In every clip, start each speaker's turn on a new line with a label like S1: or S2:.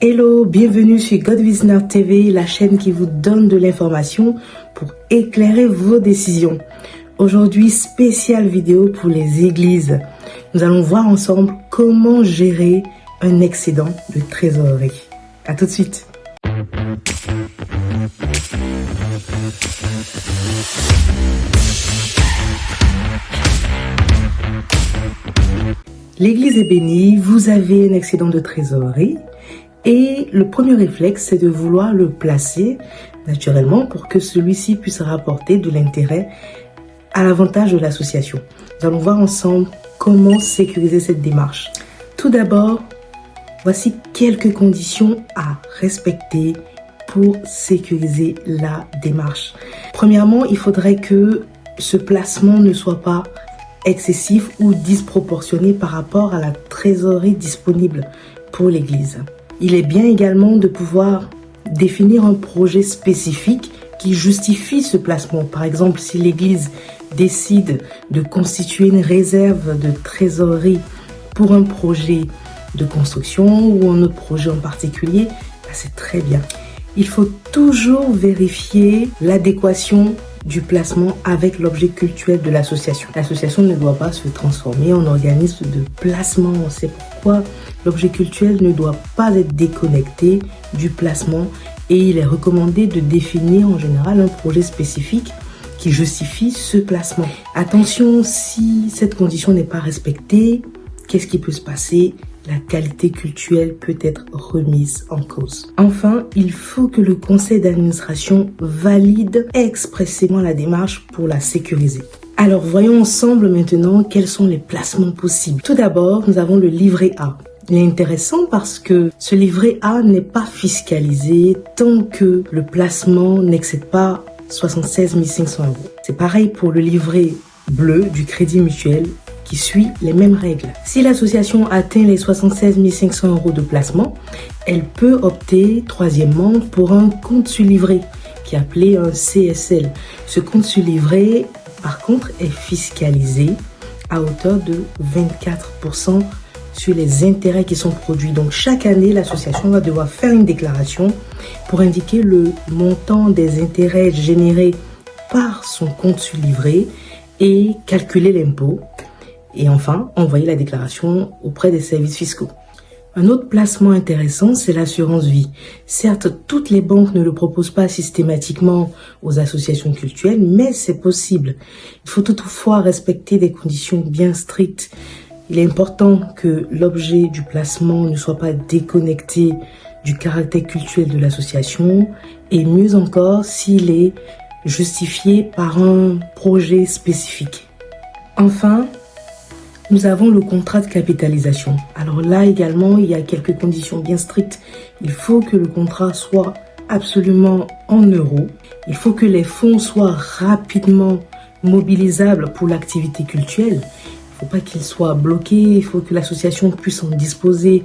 S1: Hello, bienvenue sur God Visionnaire TV, la chaîne qui vous donne de l'information pour éclairer vos décisions. Aujourd'hui, spéciale vidéo pour les églises. Nous allons voir ensemble comment gérer un excédent de trésorerie. À tout de suite. L'église est bénie, vous avez un excédent de trésorerie et le premier réflexe, c'est de vouloir le placer naturellement pour que celui-ci puisse rapporter de l'intérêt à l'avantage de l'association. Nous allons voir ensemble comment sécuriser cette démarche. Tout d'abord, voici quelques conditions à respecter pour sécuriser la démarche. Premièrement, il faudrait que ce placement ne soit pas excessif ou disproportionné par rapport à la trésorerie disponible pour l'église. Il est bien également de pouvoir définir un projet spécifique qui justifie ce placement. Par exemple, si l'église décide de constituer une réserve de trésorerie pour un projet de construction ou un autre projet en particulier, c'est très bien. Il faut toujours vérifier l'adéquation du placement avec l'objet cultuel de l'association. L'association ne doit pas se transformer en organisme de placement. C'est pourquoi l'objet cultuel ne doit pas être déconnecté du placement et il est recommandé de définir en général un projet spécifique qui justifie ce placement. Attention, si cette condition n'est pas respectée, qu'est-ce qui peut se passer ? La qualité cultuelle peut être remise en cause. Enfin, il faut que le conseil d'administration valide expressément la démarche pour la sécuriser. Alors, voyons ensemble maintenant quels sont les placements possibles. Tout d'abord, nous avons le livret A. Il est intéressant parce que ce livret A n'est pas fiscalisé tant que le placement n'excède pas 76 500 €. C'est pareil pour le livret bleu du Crédit Mutuel qui suit les mêmes règles. Si l'association atteint les 76 500 € de placement, elle peut opter, troisièmement, pour un compte sur livret, qui est appelé un CSL. Ce compte sur livret, par contre, est fiscalisé à hauteur de 24% sur les intérêts qui sont produits. Donc, chaque année, l'association va devoir faire une déclaration pour indiquer le montant des intérêts générés par son compte sur livret et calculer l'impôt. Et enfin, envoyer la déclaration auprès des services fiscaux. Un autre placement intéressant, c'est l'assurance vie. Certes, toutes les banques ne le proposent pas systématiquement aux associations cultuelles, mais c'est possible. Il faut toutefois respecter des conditions bien strictes. Il est important que l'objet du placement ne soit pas déconnecté du caractère cultuel de l'association et mieux encore s'il est justifié par un projet spécifique. Enfin, nous avons le contrat de capitalisation. Alors là également, il y a quelques conditions bien strictes. Il faut que le contrat soit absolument en euros. Il faut que les fonds soient rapidement mobilisables pour l'activité cultuelle. Il ne faut pas qu'ils soient bloqués. Il faut que l'association puisse en disposer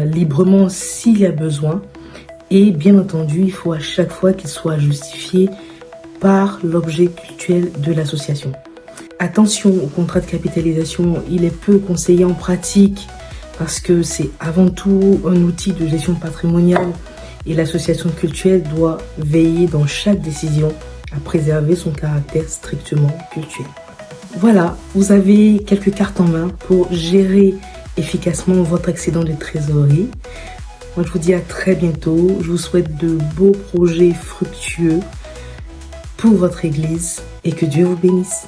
S1: librement s'il y a besoin. Et bien entendu, il faut à chaque fois qu'il soit justifié par l'objet cultuel de l'association. Attention au contrat de capitalisation, il est peu conseillé en pratique parce que c'est avant tout un outil de gestion patrimoniale et l'association cultuelle doit veiller dans chaque décision à préserver son caractère strictement cultuel. Voilà, vous avez quelques cartes en main pour gérer efficacement votre excédent de trésorerie. Moi, je vous dis à très bientôt. Je vous souhaite de beaux projets fructueux pour votre église et que Dieu vous bénisse.